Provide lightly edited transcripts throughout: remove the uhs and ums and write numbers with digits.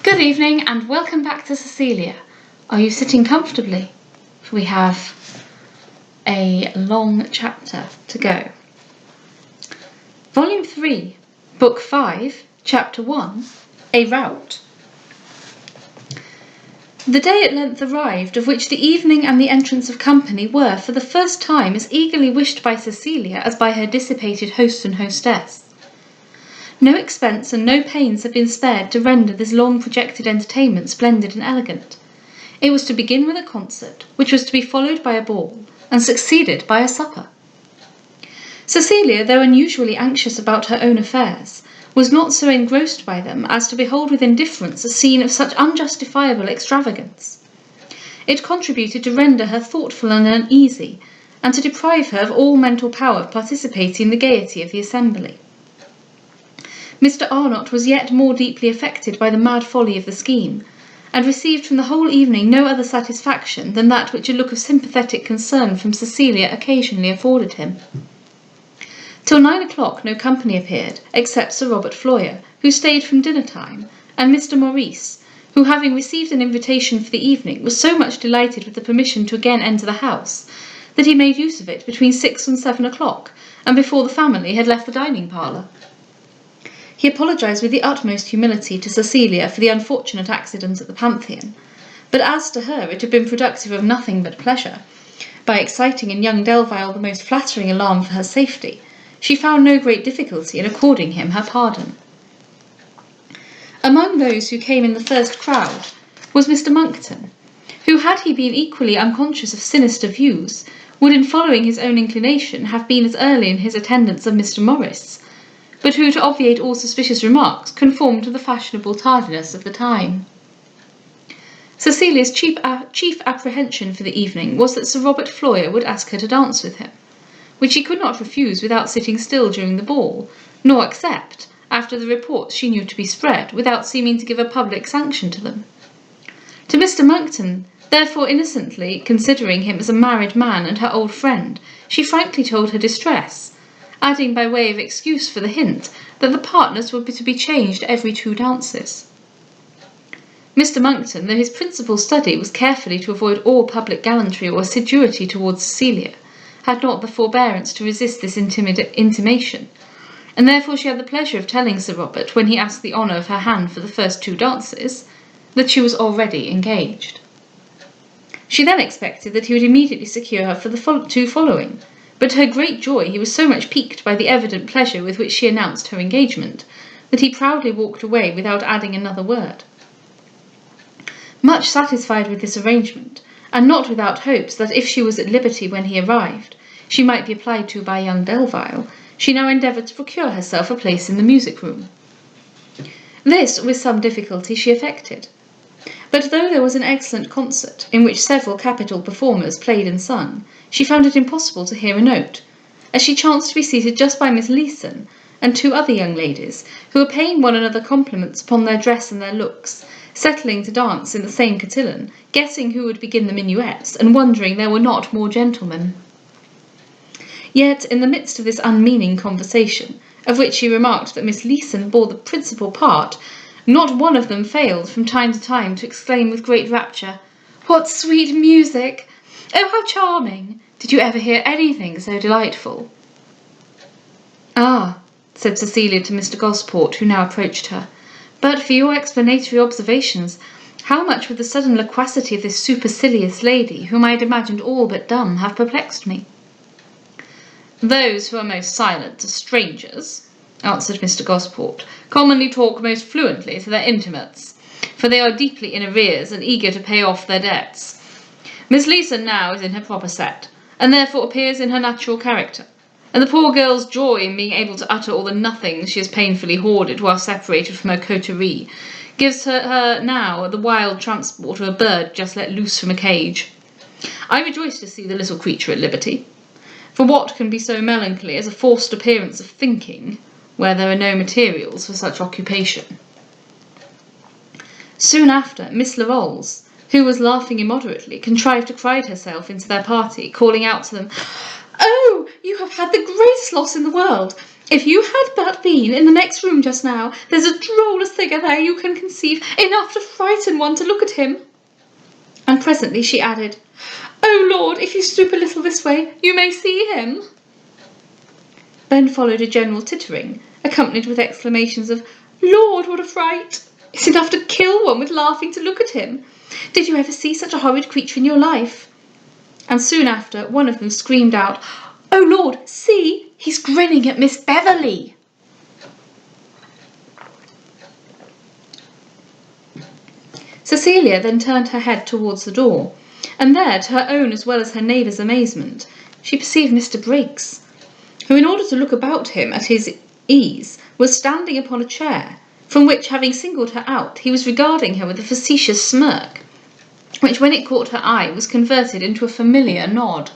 Good evening and welcome back to Cecilia. Are you sitting comfortably? We have a long chapter to go. Volume 3, Book 5, Chapter 1, A Rout. The day at length arrived, of which the evening and the entrance of company were, for the first time, as eagerly wished by Cecilia as by her dissipated host and hostess. No expense and no pains had been spared to render this long-projected entertainment splendid and elegant. It was to begin with a concert, which was to be followed by a ball, and succeeded by a supper. Cecilia, though unusually anxious about her own affairs, was not so engrossed by them as to behold with indifference a scene of such unjustifiable extravagance. It contributed to render her thoughtful and uneasy, and to deprive her of all mental power of participating in the gaiety of the assembly. Mr. Arnott was yet more deeply affected by the mad folly of the scheme, and received from the whole evening no other satisfaction than that which a look of sympathetic concern from Cecilia occasionally afforded him. Till 9 o'clock no company appeared, except Sir Robert Floyer, who stayed from dinner-time, and Mr. Maurice, who, having received an invitation for the evening, was so much delighted with the permission to again enter the house, that he made use of it between 6 and 7 o'clock, and before the family had left the dining-parlour. He apologised with the utmost humility to Cecilia for the unfortunate accident at the Pantheon, but as to her it had been productive of nothing but pleasure. By exciting in young Delvile the most flattering alarm for her safety, she found no great difficulty in according him her pardon. Among those who came in the first crowd was Mr. Monckton, who, had he been equally unconscious of sinister views, would in following his own inclination have been as early in his attendance of Mr. Morris, but who, to obviate all suspicious remarks, conformed to the fashionable tardiness of the time. Cecilia's chief apprehension for the evening was that Sir Robert Floyer would ask her to dance with him, which she could not refuse without sitting still during the ball, nor accept, after the reports she knew to be spread, without seeming to give a public sanction to them. To Mr. Monckton, therefore, innocently considering him as a married man and her old friend, she frankly told her distress, adding by way of excuse for the hint that the partners were to be changed every 2 dances. Mr. Monckton, though his principal study was carefully to avoid all public gallantry or assiduity towards Cecilia, had not the forbearance to resist this intimation, and therefore she had the pleasure of telling Sir Robert, when he asked the honour of her hand for the first 2 dances, that she was already engaged. She then expected that he would immediately secure her for the 2 following, but to her great joy he was so much piqued by the evident pleasure with which she announced her engagement, that he proudly walked away without adding another word. Much satisfied with this arrangement, and not without hopes that if she was at liberty when he arrived, she might be applied to by young Delvile, she now endeavoured to procure herself a place in the music-room. This, with some difficulty, she effected. But though there was an excellent concert, in which several capital performers played and sung, she found it impossible to hear a note, as she chanced to be seated just by Miss Leeson and 2 other young ladies, who were paying one another compliments upon their dress and their looks, settling to dance in the same cotillon, guessing who would begin the minuets, and wondering there were not more gentlemen. Yet, in the midst of this unmeaning conversation, of which she remarked that Miss Leeson bore the principal part, not one of them failed from time to time to exclaim with great rapture, "What sweet music! Oh, how charming! Did you ever hear anything so delightful?" "Ah," said Cecilia to Mr. Gosport, who now approached her, "but for your explanatory observations, how much would the sudden loquacity of this supercilious lady, whom I had imagined all but dumb, have perplexed me?" "Those who are most silent to strangers," answered Mr. Gosport, "commonly talk most fluently to their intimates, for they are deeply in arrears and eager to pay off their debts. Miss Leeson now is in her proper set, and therefore appears in her natural character, and the poor girl's joy in being able to utter all the nothings she has painfully hoarded while separated from her coterie gives her now the wild transport of a bird just let loose from a cage. I rejoice to see the little creature at liberty, for what can be so melancholy as a forced appearance of thinking, where there are no materials for such occupation?" Soon after, Miss Larolles, who was laughing immoderately, contrived to crowd herself into their party, calling out to them, "Oh, you have had the greatest loss in the world! If you had but been in the next room just now, there's a drollest figure there you can conceive, enough to frighten one to look at him." And presently she added, "Oh Lord, if you stoop a little this way, you may see him." Then followed a general tittering, accompanied with exclamations of, "Lord, what a fright! It's enough to kill one with laughing to look at him. Did you ever see such a horrid creature in your life?" And soon after, one of them screamed out, "Oh Lord, see, he's grinning at Miss Beverley." Cecilia then turned her head towards the door, and there, to her own as well as her neighbour's amazement, she perceived Mr. Briggs, who, in order to look about him at his ease, was standing upon a chair, from which, having singled her out, he was regarding her with a facetious smirk, which, when it caught her eye, was converted into a familiar nod.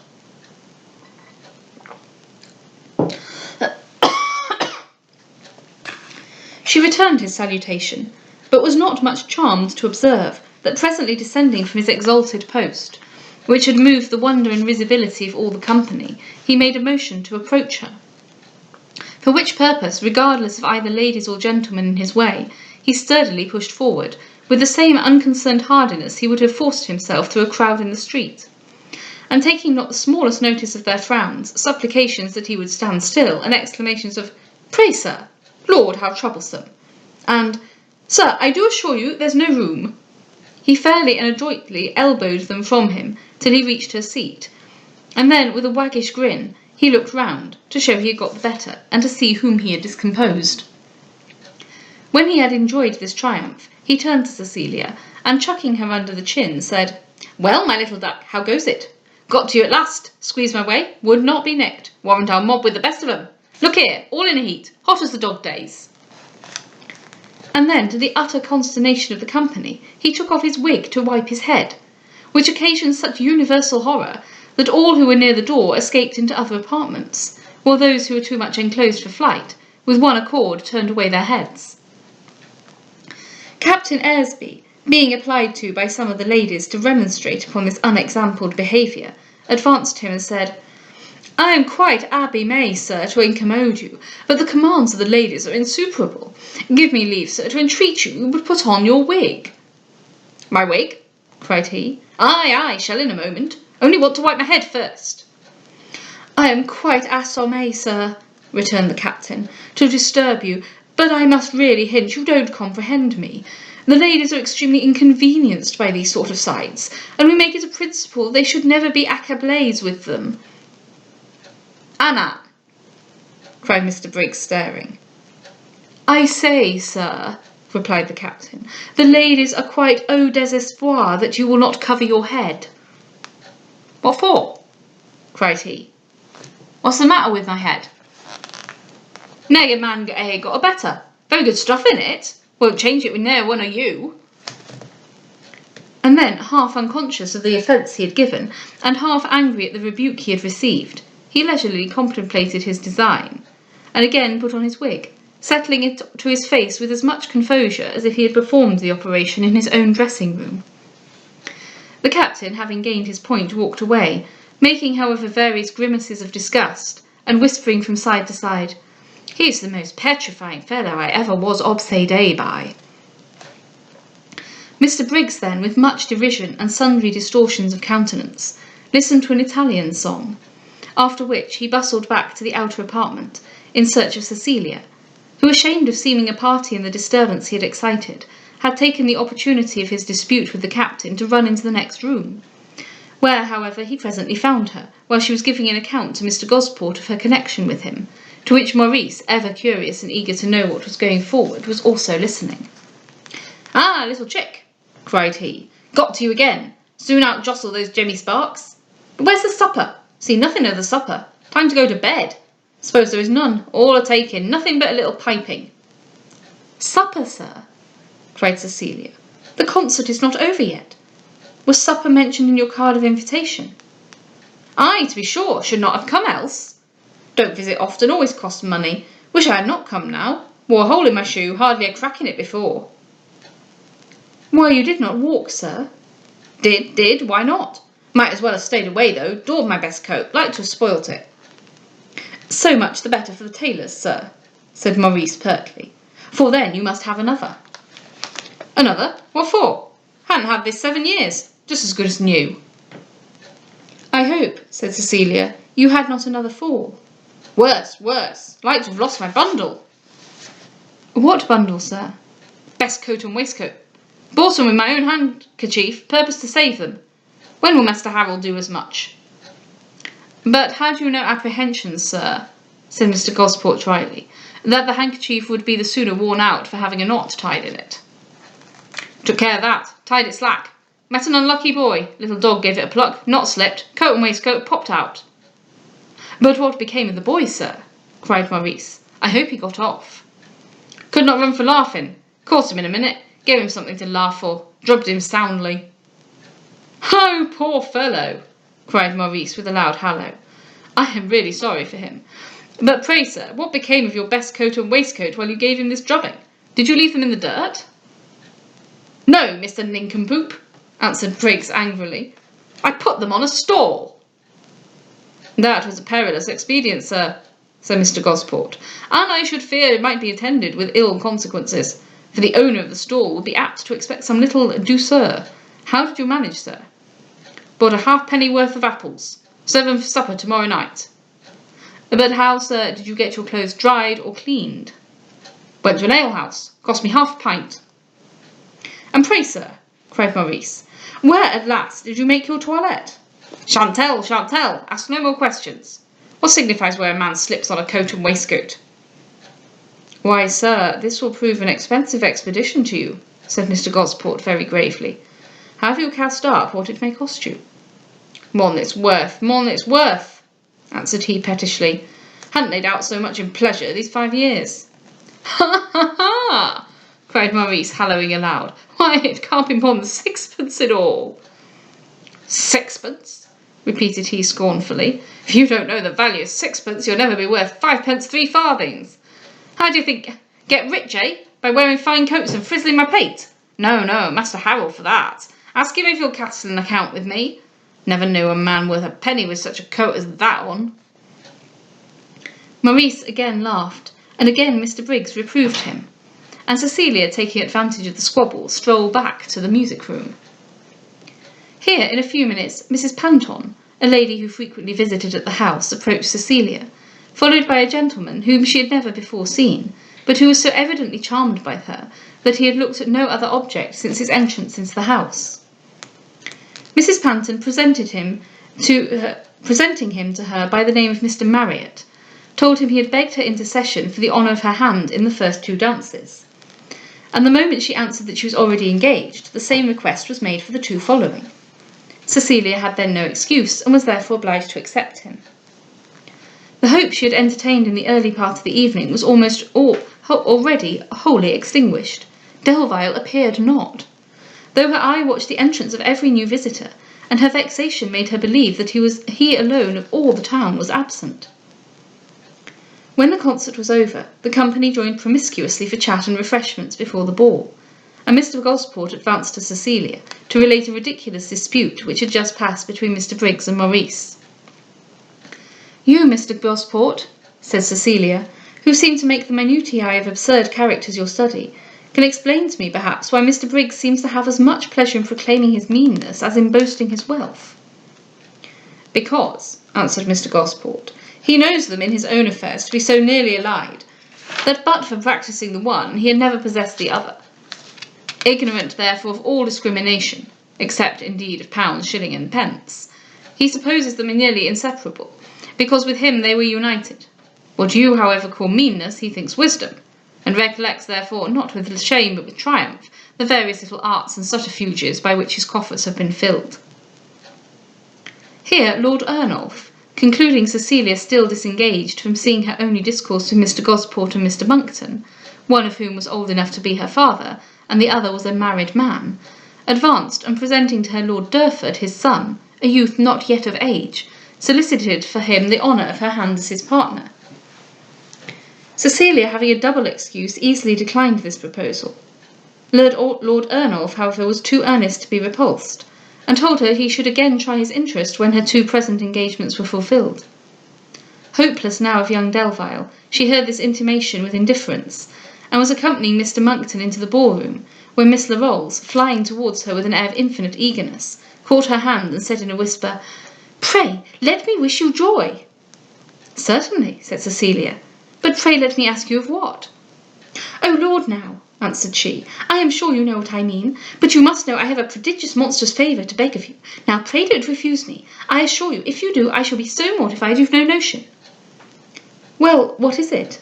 She returned his salutation, but was not much charmed to observe that presently descending from his exalted post, which had moved the wonder and risibility of all the company, he made a motion to approach her. For which purpose, regardless of either ladies or gentlemen in his way, he sturdily pushed forward, with the same unconcerned hardiness he would have forced himself through a crowd in the street. And taking not the smallest notice of their frowns, supplications that he would stand still, and exclamations of, "Pray, sir," "Lord, how troublesome," and "Sir, I do assure you there's no room," he fairly and adroitly elbowed them from him till he reached her seat, and then, with a waggish grin, he looked round, to show he had got the better, and to see whom he had discomposed. When he had enjoyed this triumph, he turned to Cecilia, and chucking her under the chin, said, "Well, my little duck, how goes it? Got to you at last. Squeezed my way, would not be nicked. Warrant I'll mob with the best of 'em. Look here, all in a heat, hot as the dog days." And then, to the utter consternation of the company, he took off his wig to wipe his head, which occasioned such universal horror that all who were near the door escaped into other apartments, while those who were too much enclosed for flight, with one accord turned away their heads. Captain Aresby, being applied to by some of the ladies to remonstrate upon this unexampled behaviour, advanced to him and said, "I am quite abimé, sir, to incommode you, but the commands of the ladies are insuperable. Give me leave, sir, to entreat you would put on your wig." "My wig?" cried he. "Aye, shall in a moment. Only want to wipe my head first." "I am quite assommé, sir," returned the captain, "to disturb you, but I must really hint you don't comprehend me. The ladies are extremely inconvenienced by these sort of sights, and we make it a principle they should never be accablés with them." "Anna!" cried Mr. Briggs, staring. "I say, sir," replied the captain, "the ladies are quite au désespoir that you will not cover your head." "What for?" cried he. "What's the matter with my head?" "Nay, a man got a better. Very good stuff in it. Won't change it with ne'er one of you." And then, half unconscious of the offence he had given, and half angry at the rebuke he had received, he leisurely contemplated his design, and again put on his wig, settling it to his face with as much composure as if he had performed the operation in his own dressing-room. The captain, having gained his point, walked away, making, however, various grimaces of disgust, and whispering from side to side, "He's the most petrifying fellow I ever was obsédé by." Mr. Briggs then, with much derision and sundry distortions of countenance, listened to an Italian song, after which he bustled back to the outer apartment in search of Cecilia, who, ashamed of seeming a party in the disturbance he had excited, had taken the opportunity of his dispute with the captain to run into the next room, where, however, he presently found her, while she was giving an account to Mr. Gosport of her connection with him, to which Maurice, ever curious and eager to know what was going forward, was also listening. "Ah, little chick," cried he, "got to you again. Soon out-jostle those Jemmy Sparks. But where's the supper? See nothing of the supper. Time to go to bed. Suppose there is none. All a taking. Nothing but a little piping." "Supper, sir?" cried Cecilia. "The concert is not over yet. Was supper mentioned in your card of invitation?" "Aye, to be sure. Should not have come else. Don't visit often, always costs money. Wish I had not come now. Wore a hole in my shoe, hardly a crack in it before." "Why, you did not walk, sir?" Did, why not? Might as well have stayed away, though. Daubed my best coat, like to have spoilt it." So much the better for the tailors, sir, said Maurice pertly, for then you must have another. Another? What for? Hadn't had this 7 years, just as good as new. I hope, said Cecilia, you had not another fall. Worse, like to have lost my bundle. What bundle, sir? Best coat and waistcoat. Bought them with my own handkerchief, purpose to save them. When will Master Harrell do as much? But had you no apprehensions, sir, said Mr. Gosport dryly, that the handkerchief would be the sooner worn out for having a knot tied in it? Took care of that, tied it slack. Met an unlucky boy, little dog gave it a pluck, knot slipped, coat and waistcoat popped out. But what became of the boy, sir? Cried Maurice. I hope he got off. Could not run for laughing. Caught him in a minute, gave him something to laugh for, drubbed him soundly. Oh, poor fellow, cried Maurice with a loud hallo. I am really sorry for him. But pray, sir, what became of your best coat and waistcoat while you gave him this drubbing? Did you leave them in the dirt? No, Mr. Nincompoop, answered Briggs angrily. I put them on a stall. That was a perilous expedient, sir, said Mr. Gosport, and I should fear it might be attended with ill consequences, for the owner of the stall would be apt to expect some little douceur. How did you manage, sir? Bought a halfpenny worth of apples. 7 for supper tomorrow night. But how, sir, did you get your clothes dried or cleaned? Went to an alehouse. Cost me half a pint. And pray, sir, cried Maurice, where at last did you make your toilette? Shan't tell, ask no more questions. What signifies where a man slips on a coat and waistcoat? Why, sir, this will prove an expensive expedition to you, said Mr. Gosport very gravely. Have you cast up what it may cost you? More than it's worth, answered he pettishly. Hadn't laid out so much in pleasure these 5 years. Ha, ha, ha, cried Maurice, hallooing aloud. Why, it can't be more than 6pence in all. 6pence? Repeated he scornfully. If you don't know the value of 6pence, you'll never be worth 5pence 3 farthings. How do you think? Get rich, eh? By wearing fine coats and frizzling my pate? No, Master Harrell for that. Ask him if he'll castle an account with me. Never knew a man worth a penny with such a coat as that on. Maurice again laughed, and again Mr. Briggs reproved him, and Cecilia, taking advantage of the squabble, strolled back to the music-room. Here, in a few minutes, Mrs. Panton, a lady who frequently visited at the house, approached Cecilia, followed by a gentleman whom she had never before seen, but who was so evidently charmed by her that he had looked at no other object since his entrance into the house. Mrs. Panton presenting him to her by the name of Mr. Marriott, told him he had begged her intercession for the honour of her hand in the first 2 dances, and the moment she answered that she was already engaged, the same request was made for the 2 following. Cecilia had then no excuse, and was therefore obliged to accept him. The hope she had entertained in the early part of the evening was already wholly extinguished. Delvile appeared not, though her eye watched the entrance of every new visitor, and her vexation made her believe that he alone of all the town was absent. When the concert was over, the company joined promiscuously for chat and refreshments before the ball, and Mr. Gosport advanced to Cecilia to relate a ridiculous dispute which had just passed between Mr. Briggs and Maurice. You, Mr. Gosport, said Cecilia, who seemed to make the minutiae of absurd characters your study, can explain to me, perhaps, why Mr. Briggs seems to have as much pleasure in proclaiming his meanness as in boasting his wealth. Because, answered Mr. Gosport, he knows them in his own affairs to be so nearly allied, that but for practising the one, he had never possessed the other. Ignorant, therefore, of all discrimination, except, indeed, of pounds, shilling, and pence, he supposes them nearly inseparable, because with him they were united. What you, however, call meanness, he thinks wisdom, and recollects, therefore, not with shame but with triumph, the various little arts and subterfuges by which his coffers have been filled. Here Lord Ernolf, concluding Cecilia still disengaged from seeing her only discourse with Mr. Gosport and Mr. Monckton, one of whom was old enough to be her father, and the other was a married man, advanced, and presenting to her Lord Durford his son, a youth not yet of age, solicited for him the honour of her hand as his partner. Cecilia, having a double excuse, easily declined this proposal. Lord Ernolf, however, was too earnest to be repulsed, and told her he should again try his interest when her 2 present engagements were fulfilled. Hopeless now of young Delvile, she heard this intimation with indifference, and was accompanying Mr Monckton into the ball-room, when Miss Larolles, flying towards her with an air of infinite eagerness, caught her hand and said in a whisper, "Pray, let me wish you joy." "Certainly," said Cecilia, "but pray let me ask you of what?" "Oh Lord, now," answered she, "I am sure you know what I mean, but you must know I have a prodigious monstrous favour to beg of you. Now pray don't refuse me. I assure you, if you do, I shall be so mortified you've no notion." "Well, what is it?"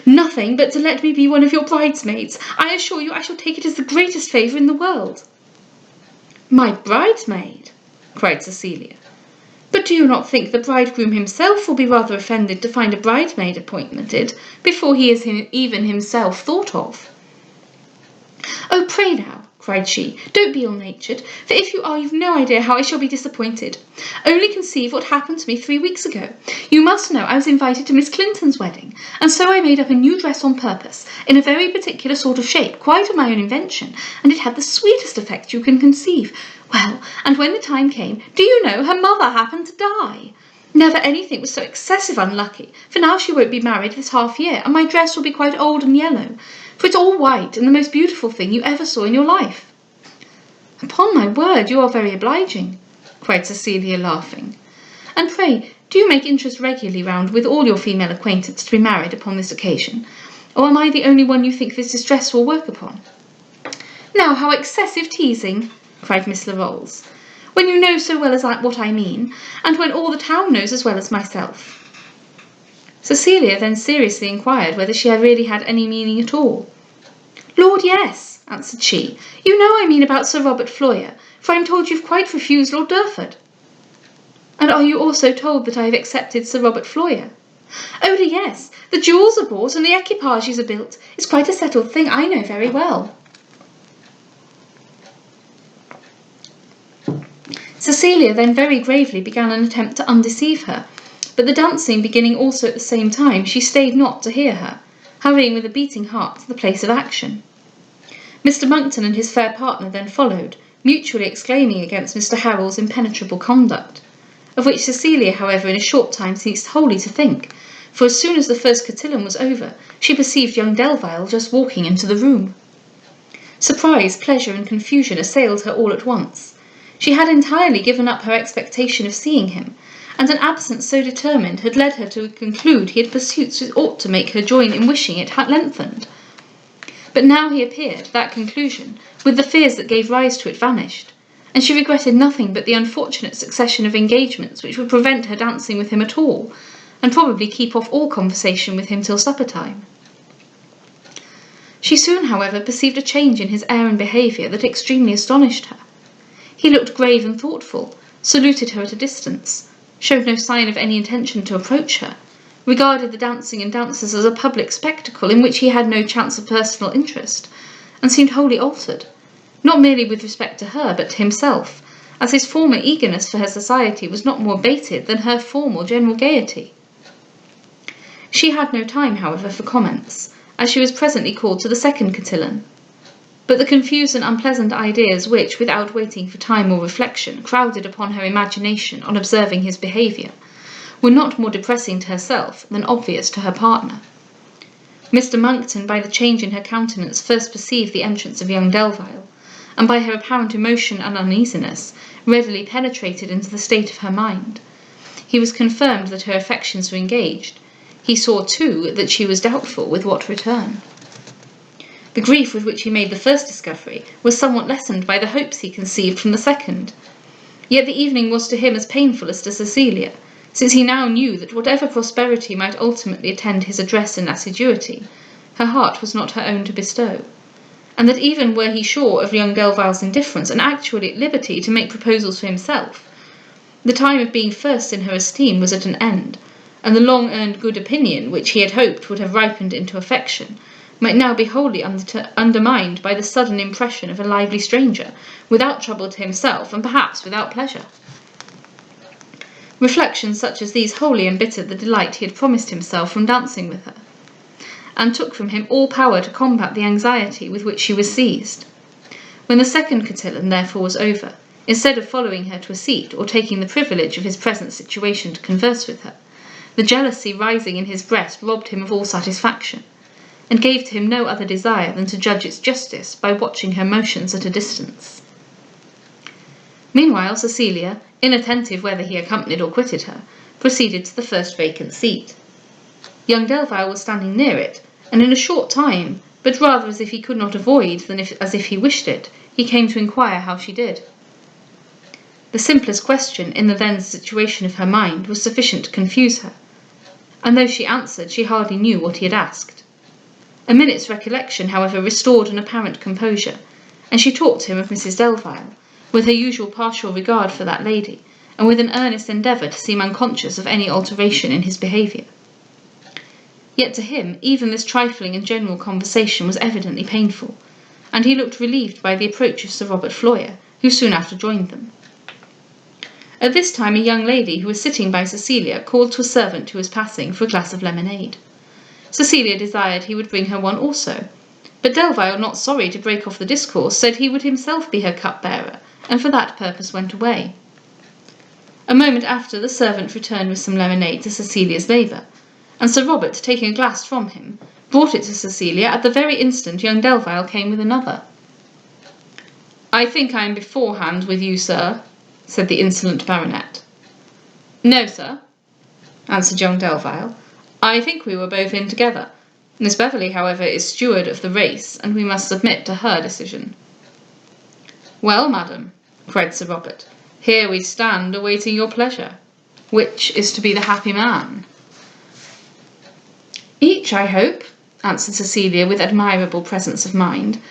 "Nothing but to let me be one of your bridesmaids. I assure you I shall take it as the greatest favour in the world." "My bridesmaid!" cried Cecilia. "But do you not think the bridegroom himself will be rather offended to find a bridesmaid appointed before he is even himself thought of?" "Oh, pray now," cried she, "don't be ill-natured, for if you are, you've no idea how I shall be disappointed. Only conceive what happened to me 3 weeks ago. You must know I was invited to Miss Clinton's wedding, and so I made up a new dress on purpose, in a very particular sort of shape, quite of my own invention, and it had the sweetest effect you can conceive. Well, and when the time came, do you know, her mother happened to die. Never anything was so excessive unlucky, for now she won't be married this half year, and my dress will be quite old and yellow, for it's all white, and the most beautiful thing you ever saw in your life." "Upon my word, you are very obliging," cried Cecilia, laughing. "And pray, do you make interest regularly round with all your female acquaintance to be married upon this occasion, or am I the only one you think this distress will work upon?" "Now, how excessive teasing!" cried Miss Larolles, "when you know so well what I mean, and when all the town knows as well as myself." Cecilia then seriously inquired whether she had really had any meaning at all. "Lord, yes," answered she. "You know I mean about Sir Robert Floyer, for I am told you've quite refused Lord Derford." "And are you also told that I have accepted Sir Robert Floyer?" "Oh dear, yes. The jewels are bought and the equipages are built. It's quite a settled thing, I know very well." Cecilia then very gravely began an attempt to undeceive her, but the dancing beginning also at the same time, she stayed not to hear her, hurrying with a beating heart to the place of action. Mr Monckton and his fair partner then followed, mutually exclaiming against Mr Harrel's impenetrable conduct, of which Cecilia, however, in a short time ceased wholly to think, for as soon as the first cotillon was over, she perceived young Delvile just walking into the room. Surprise, pleasure, and confusion assailed her all at once. She had entirely given up her expectation of seeing him, and an absence so determined had led her to conclude he had pursuits which ought to make her join in wishing it had lengthened. But now he appeared, that conclusion, with the fears that gave rise to it, vanished, and she regretted nothing but the unfortunate succession of engagements which would prevent her dancing with him at all, and probably keep off all conversation with him till supper-time. She soon, however, perceived a change in his air and behaviour that extremely astonished her. He looked grave and thoughtful, saluted her at a distance, showed no sign of any intention to approach her, regarded the dancing and dancers as a public spectacle in which he had no chance of personal interest, and seemed wholly altered, not merely with respect to her, but to himself, as his former eagerness for her society was not more abated than her former general gaiety. She had no time, however, for comments, as she was presently called to the second cotillon, but the confused and unpleasant ideas which, without waiting for time or reflection, crowded upon her imagination on observing his behaviour, were not more depressing to herself than obvious to her partner. Mr Monckton, by the change in her countenance, first perceived the entrance of young Delvile, and by her apparent emotion and uneasiness, readily penetrated into the state of her mind. He was confirmed that her affections were engaged. He saw, too, that she was doubtful with what return. The grief with which he made the first discovery was somewhat lessened by the hopes he conceived from the second. Yet the evening was to him as painful as to Cecilia, since he now knew that whatever prosperity might ultimately attend his address and assiduity, her heart was not her own to bestow, and that even were he sure of young Delvile's indifference, and actually at liberty to make proposals for himself, the time of being first in her esteem was at an end, and the long-earned good opinion, which he had hoped would have ripened into affection, might now be wholly undermined by the sudden impression of a lively stranger, without trouble to himself, and perhaps without pleasure. Reflections such as these wholly embittered the delight he had promised himself from dancing with her, and took from him all power to combat the anxiety with which she was seized. When the second cotillon, therefore, was over, instead of following her to a seat, or taking the privilege of his present situation to converse with her, the The jealousy rising in his breast robbed him of all satisfaction, and gave to him no other desire than to judge its justice by watching her motions at a distance. Meanwhile, Cecilia, inattentive whether he accompanied or quitted her, proceeded to the first vacant seat. Young Delvile was standing near it, and in a short time, but rather as if he could not avoid than as if he wished it, he came to inquire how she did. The simplest question in the then situation of her mind was sufficient to confuse her, and though she answered, she hardly knew what he had asked. A minute's recollection, however, restored an apparent composure, and she talked to him of Mrs. Delvile, with her usual partial regard for that lady, and with an earnest endeavour to seem unconscious of any alteration in his behaviour. Yet to him even this trifling and general conversation was evidently painful, and he looked relieved by the approach of Sir Robert Floyer, who soon after joined them. At this time a young lady who was sitting by Cecilia called to a servant who was passing for a glass of lemonade. Cecilia desired he would bring her one also, but Delvile, not sorry to break off the discourse, said he would himself be her cup-bearer, and for that purpose went away. A moment after, the servant returned with some lemonade to Cecilia's labour, and Sir Robert, taking a glass from him, brought it to Cecilia at the very instant young Delvile came with another. "I think I am beforehand with you, sir," said the insolent baronet. "No, sir," answered young Delvile. "I think we were both in together. Miss Beverley, however, is steward of the race, and we must submit to her decision." "Well, madam," cried Sir Robert, "here we stand awaiting your pleasure. Which is to be the happy man?" "Each, I hope," answered Cecilia with admirable presence of mind,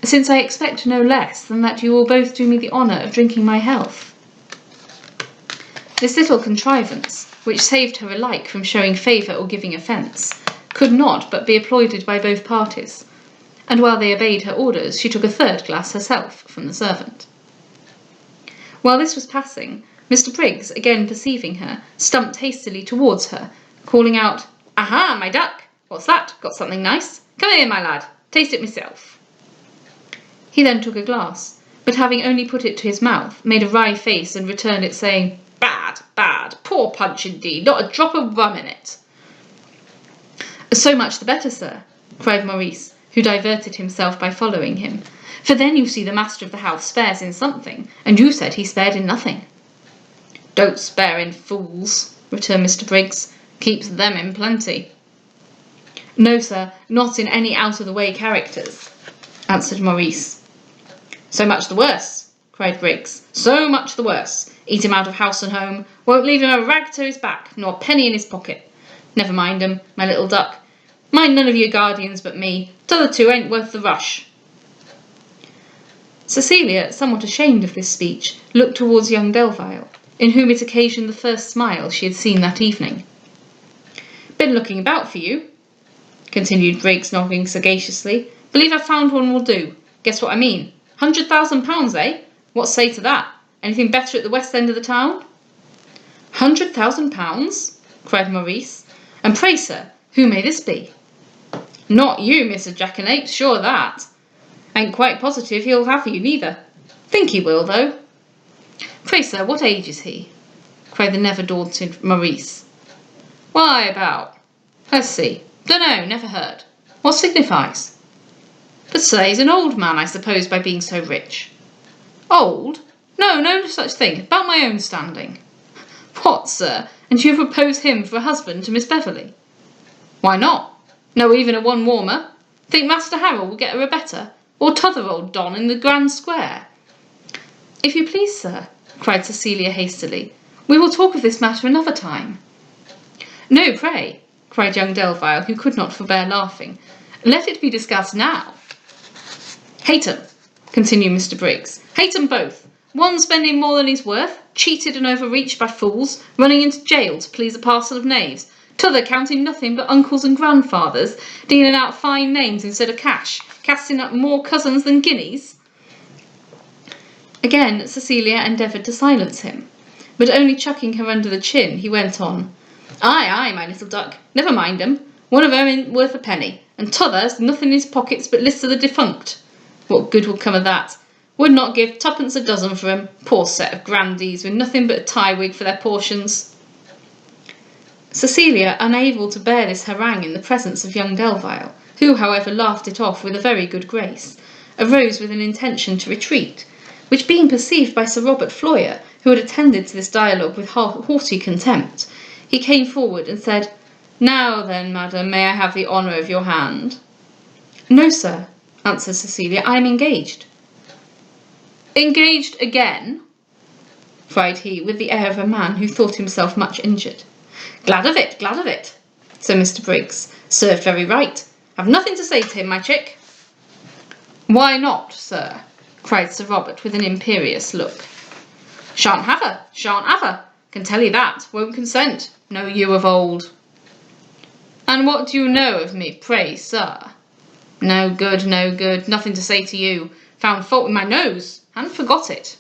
"since I expect no less than that you will both do me the honour of drinking my health." This little contrivance, which saved her alike from showing favour or giving offence, could not but be applauded by both parties, and while they obeyed her orders, she took a third glass herself from the servant. While this was passing, Mr. Briggs, again perceiving her, stumped hastily towards her, calling out, "Aha, my duck! What's that? Got something nice? Come here, my lad, taste it myself." He then took a glass, but having only put it to his mouth, made a wry face and returned it, saying, "Bad, bad, poor punch indeed, not a drop of rum in it." "So much the better, sir," cried Maurice, who diverted himself by following him, "for then you see the master of the house spares in something, and you said he spared in nothing." "Don't spare in fools," returned Mr. Briggs, "keeps them in plenty." "No, sir, not in any out-of-the-way characters," answered Maurice. "So much the worse," cried Briggs, "so much the worse. Eat him out of house and home, won't leave him a rag to his back, nor a penny in his pocket. Never mind 'em, my little duck. Mind none of your guardians but me. T'other two ain't worth the rush." Cecilia, somewhat ashamed of this speech, looked towards young Delvile, in whom it occasioned the first smile she had seen that evening. "Been looking about for you," continued Briggs, nodding sagaciously. "Believe I've found one will do. Guess what I mean? £100,000, eh? What say to that? Anything better at the west end of the town?" £100,000? cried Maurice. "And pray, sir, who may this be?" "Not you, Mr. Jackanapes, sure of that. Ain't quite positive he'll have you neither. Think he will, though." "Pray, sir, what age is he?" cried the never-daunted Maurice. "Why, about, let's see, dunno, never heard. What signifies?" "But, sir, he's an old man, I suppose, by being so rich." "Old? No such thing. About my own standing." "What, sir, and you propose him for a husband to Miss Beverley?" "Why not? No even a one warmer? Think Master Harrell will get her a better, or t'other old Don in the Grand Square?" "If you please, sir," cried Cecilia hastily, "we will talk of this matter another time." "No, pray," cried young Delvile, who could not forbear laughing, "let it be discussed now." "Hate 'em," continued Mr. Briggs, "hate 'em both. One spending more than he's worth, cheated and overreached by fools, running into jail to please a parcel of knaves. T'other counting nothing but uncles and grandfathers, dealing out fine names instead of cash, casting up more cousins than guineas." Again Cecilia endeavoured to silence him, but only chucking her under the chin, he went on, Aye, my little duck, never mind 'em. One of 'em ain't worth a penny, and t'other's nothing in his pockets but lists of the defunct. What good will come of that? Would not give twopence a dozen for 'em, poor set of grandees with nothing but a tie-wig for their portions." Cecilia, unable to bear this harangue in the presence of young Delvile, who, however, laughed it off with a very good grace, arose with an intention to retreat, which being perceived by Sir Robert Floyer, who had attended to this dialogue with haughty contempt, he came forward and said, "Now then, madam, may I have the honour of your hand?" "No, sir," answered Cecilia, "I am engaged." "Engaged again?" cried he, with the air of a man who thought himself much injured. Glad of it, said Mr. Briggs. Served very right. I've nothing to say to him, my chick." "Why not, sir?" cried Sir Robert with an imperious look. Shan't have her, can tell you that, won't consent, know you of old." "And what do you know of me, pray, sir?" No good, nothing to say to you. Found fault with my nose, and forgot it."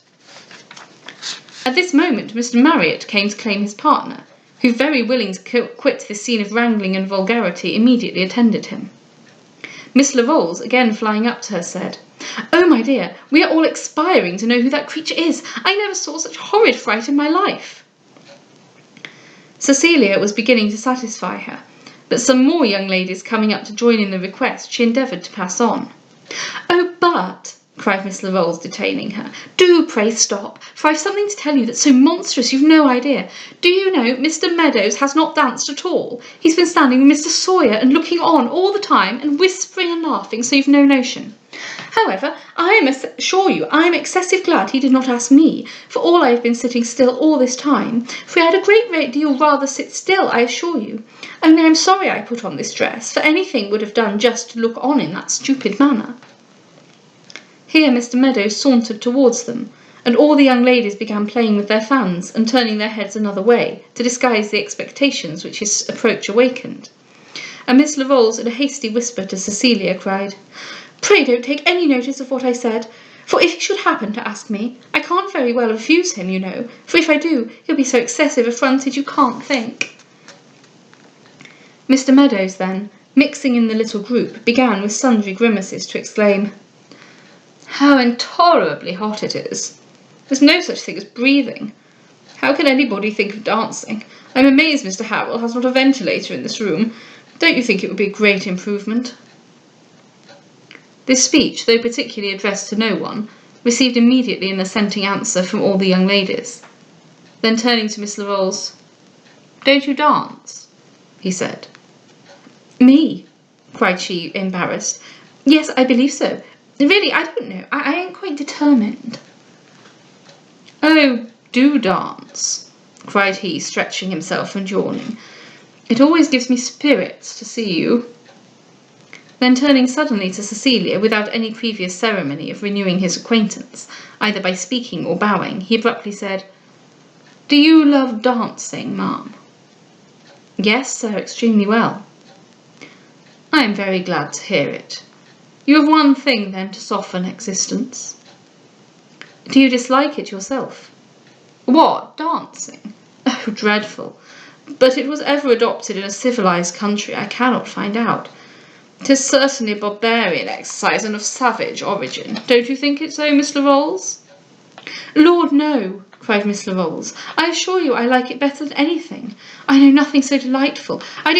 At this moment Mr. Marriott came to claim his partner, who, very willing to quit this scene of wrangling and vulgarity, immediately attended him. Miss Larolles, again flying up to her, said, "Oh, my dear, we are all expiring to know who that creature is. I never saw such horrid fright in my life." Cecilia was beginning to satisfy her, but some more young ladies coming up to join in the request, she endeavoured to pass on. "Oh, but," cried Miss Larolles, detaining her, "do pray stop, for I've something to tell you that's so monstrous you've no idea. Do you know, Mr. Meadows has not danced at all. He's been standing with Mr. Sawyer and looking on all the time, and whispering and laughing, so you've no notion. However, I assure you I am excessive glad he did not ask me, for all I have been sitting still all this time, for I had a great deal rather sit still, I assure you. Only I'm sorry I put on this dress, for anything would have done just to look on in that stupid manner." Here Mr. Meadows sauntered towards them, and all the young ladies began playing with their fans and turning their heads another way, to disguise the expectations which his approach awakened. And Miss Larolles, in a hasty whisper to Cecilia, cried, "Pray don't take any notice of what I said, for if he should happen to ask me, I can't very well refuse him, you know, for if I do, he'll be so excessive affronted you can't think." Mr. Meadows then, mixing in the little group, began with sundry grimaces to exclaim, "How intolerably hot it is! There's no such thing as breathing. How can anybody think of dancing? I'm amazed Mr. Harrell has not a ventilator in this room. Don't you think it would be a great improvement?" This speech, though particularly addressed to no one, received immediately an assenting answer from all the young ladies. Then turning to Miss Larolles, "Don't you dance?" he said. "Me?" cried she, embarrassed. "Yes, I believe so. Really, I don't know. I ain't quite determined." "Oh, do dance," cried he, stretching himself and yawning. "It always gives me spirits to see you." Then turning suddenly to Cecilia, without any previous ceremony of renewing his acquaintance, either by speaking or bowing, he abruptly said, "Do you love dancing, ma'am?" "Yes, sir, extremely well." "I am very glad to hear it. You have one thing, then, to soften existence." "Do you dislike it yourself?" "What, dancing? Oh, dreadful! But it was ever adopted in a civilized country, I cannot find out. 'Tis certainly a barbarian exercise and of savage origin. Don't you think it so, Miss Larolles?" "Lord, no," cried Miss Larolles. "I assure you I like it better than anything. I know nothing so delightful. I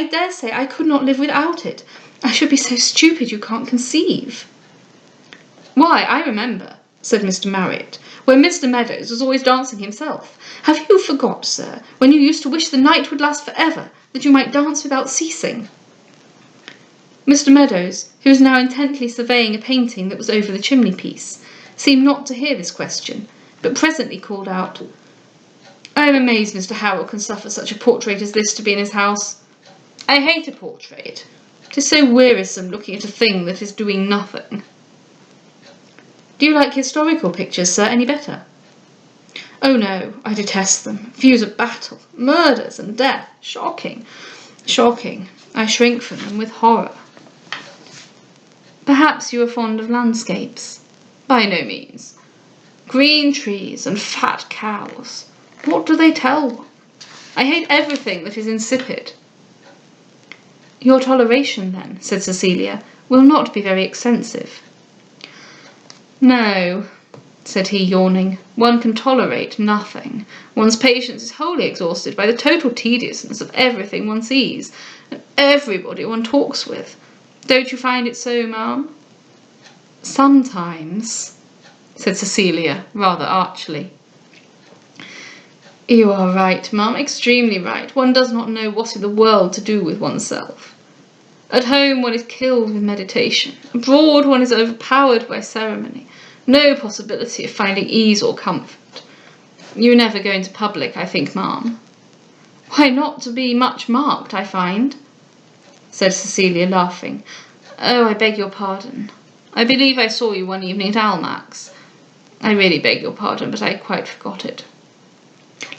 dare say I could not live without it. I should be so stupid you can't conceive." "Why, I remember," said Mr. Marriott, "when Mr. Meadows was always dancing himself. Have you forgot, sir, when you used to wish the night would last for ever, that you might dance without ceasing?" Mr. Meadows, who was now intently surveying a painting that was over the chimney-piece, seemed not to hear this question, but presently called out, "I am amazed Mr. Harrell can suffer such a portrait as this to be in his house. I hate a portrait. 'Tis so wearisome looking at a thing that is doing nothing." "Do you like historical pictures, sir, any better?" "Oh no, I detest them. Views of battle, murders, and death. Shocking. I shrink from them with horror." "Perhaps you are fond of landscapes?" "By no means. Green trees and fat cows. What do they tell one? I hate everything that is insipid." "Your toleration, then," said Cecilia, "will not be very extensive." "No, said he, yawning. One can tolerate nothing. One's patience is wholly exhausted by the total tediousness of everything one sees, and everybody one talks with. Don't you find it so, ma'am? Sometimes, said Cecilia, rather archly. You are right, ma'am, extremely right. One does not know what in the world to do with oneself. At home one is killed with meditation. Abroad one is overpowered by ceremony. No possibility of finding ease or comfort. You never go into public, I think, ma'am. Why, not to be much marked, I find, said Cecilia, laughing. Oh, I beg your pardon. I believe I saw you one evening at Almack's. I really beg your pardon, but I quite forgot it.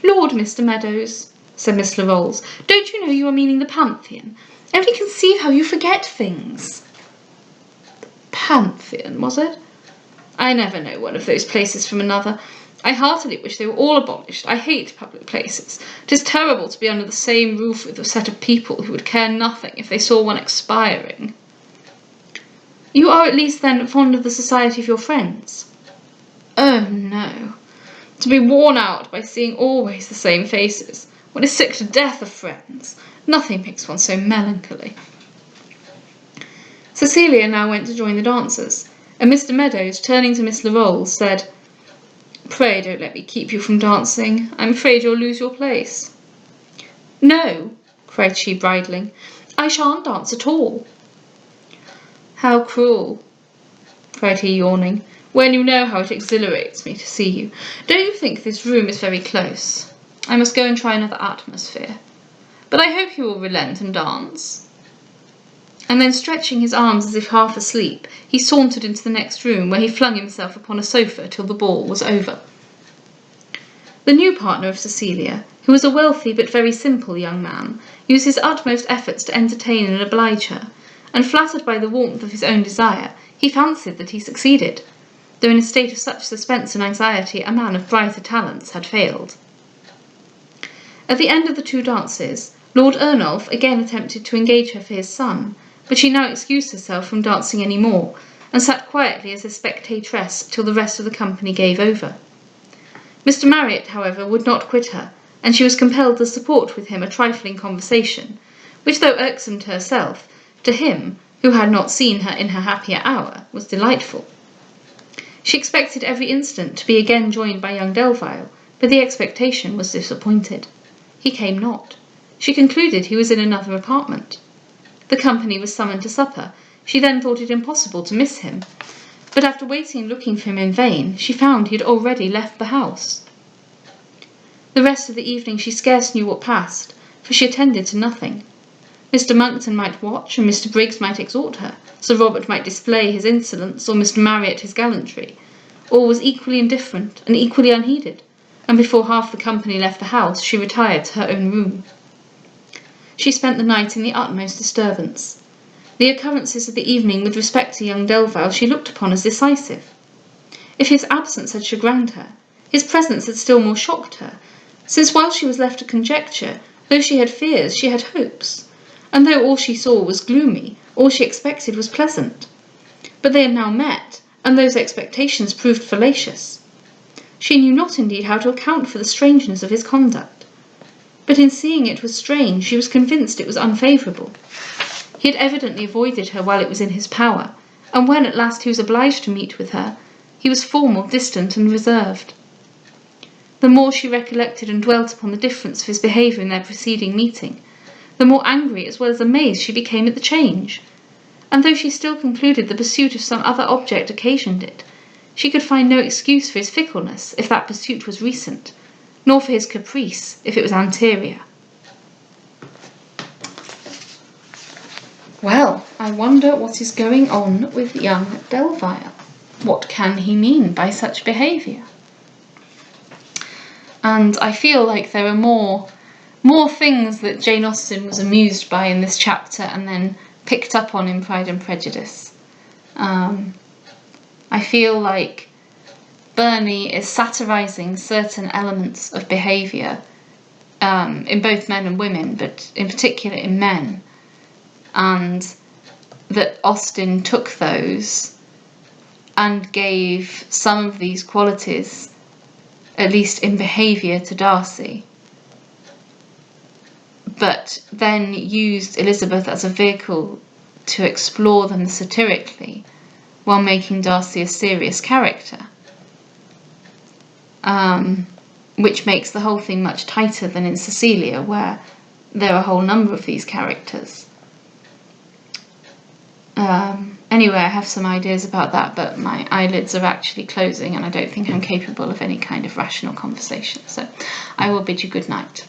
Lord, Mr. Meadows, said Miss Larolles, don't you know you are meaning the Pantheon? Only conceive how you forget things. The Pantheon, was it? I never know one of those places from another. I heartily wish they were all abolished. I hate public places. It is terrible to be under the same roof with a set of people who would care nothing if they saw one expiring. You are at least, then, fond of the society of your friends? Oh, no. To be worn out by seeing always the same faces. One is sick to death of friends. Nothing makes one so melancholy. Cecilia now went to join the dancers, and Mr. Meadows, turning to Miss Larolles, said, Pray don't let me keep you from dancing. I'm afraid you'll lose your place. No, cried she, bridling. I shan't dance at all. How cruel, cried he, yawning, when you know how it exhilarates me to see you. Don't you think this room is very close? I must go and try another atmosphere. But I hope you will relent and dance. And then, stretching his arms as if half asleep, he sauntered into the next room, where he flung himself upon a sofa till the ball was over. The new partner of Cecilia, who was a wealthy but very simple young man, used his utmost efforts to entertain and oblige her, and flattered by the warmth of his own desire, he fancied that he succeeded, though in a state of such suspense and anxiety a man of brighter talents had failed. At the end of the 2 dances, Lord Ernolf again attempted to engage her for his son, but she now excused herself from dancing any more, and sat quietly as a spectatress till the rest of the company gave over. Mr. Marriott, however, would not quit her, and she was compelled to support with him a trifling conversation, which, though irksome to herself, to him, who had not seen her in her happier hour, was delightful. She expected every instant to be again joined by young Delvile, but the expectation was disappointed. He came not. She concluded he was in another apartment. The company was summoned to supper. She then thought it impossible to miss him, but after waiting and looking for him in vain, she found he had already left the house. The rest of the evening she scarce knew what passed, for she attended to nothing. Mr. Monckton might watch, and Mr. Briggs might exhort her, Sir Robert might display his insolence, or Mr. Marriott his gallantry. All was equally indifferent and equally unheeded, and before half the company left the house, she retired to her own room. She spent the night in the utmost disturbance. The occurrences of the evening with respect to young Delvile she looked upon as decisive. If his absence had chagrined her, his presence had still more shocked her, since while she was left to conjecture, though she had fears, she had hopes, and though all she saw was gloomy, all she expected was pleasant. But they had now met, and those expectations proved fallacious. She knew not indeed how to account for the strangeness of his conduct, but in seeing it was strange, she was convinced it was unfavourable. He had evidently avoided her while it was in his power, and when at last he was obliged to meet with her, he was formal, distant, and reserved. The more she recollected and dwelt upon the difference of his behaviour in their preceding meeting, the more angry as well as amazed she became at the change, and though she still concluded the pursuit of some other object occasioned it, she could find no excuse for his fickleness if that pursuit was recent, nor for his caprice if it was anterior. Well, I wonder what is going on with young Delvile. What can he mean by such behaviour? And I feel like there are more things that Jane Austen was amused by in this chapter and then picked up on in Pride and Prejudice. I feel like Burney is satirising certain elements of behaviour in both men and women, but in particular in men, and that Austen took those and gave some of these qualities, at least in behaviour, to Darcy, but then used Elizabeth as a vehicle to explore them satirically while making Darcy a serious character, which makes the whole thing much tighter than in Cecilia, where there are a whole number of these characters. Anyway, I have some ideas about that, but my eyelids are actually closing and I don't think I'm capable of any kind of rational conversation, so I will bid you good night.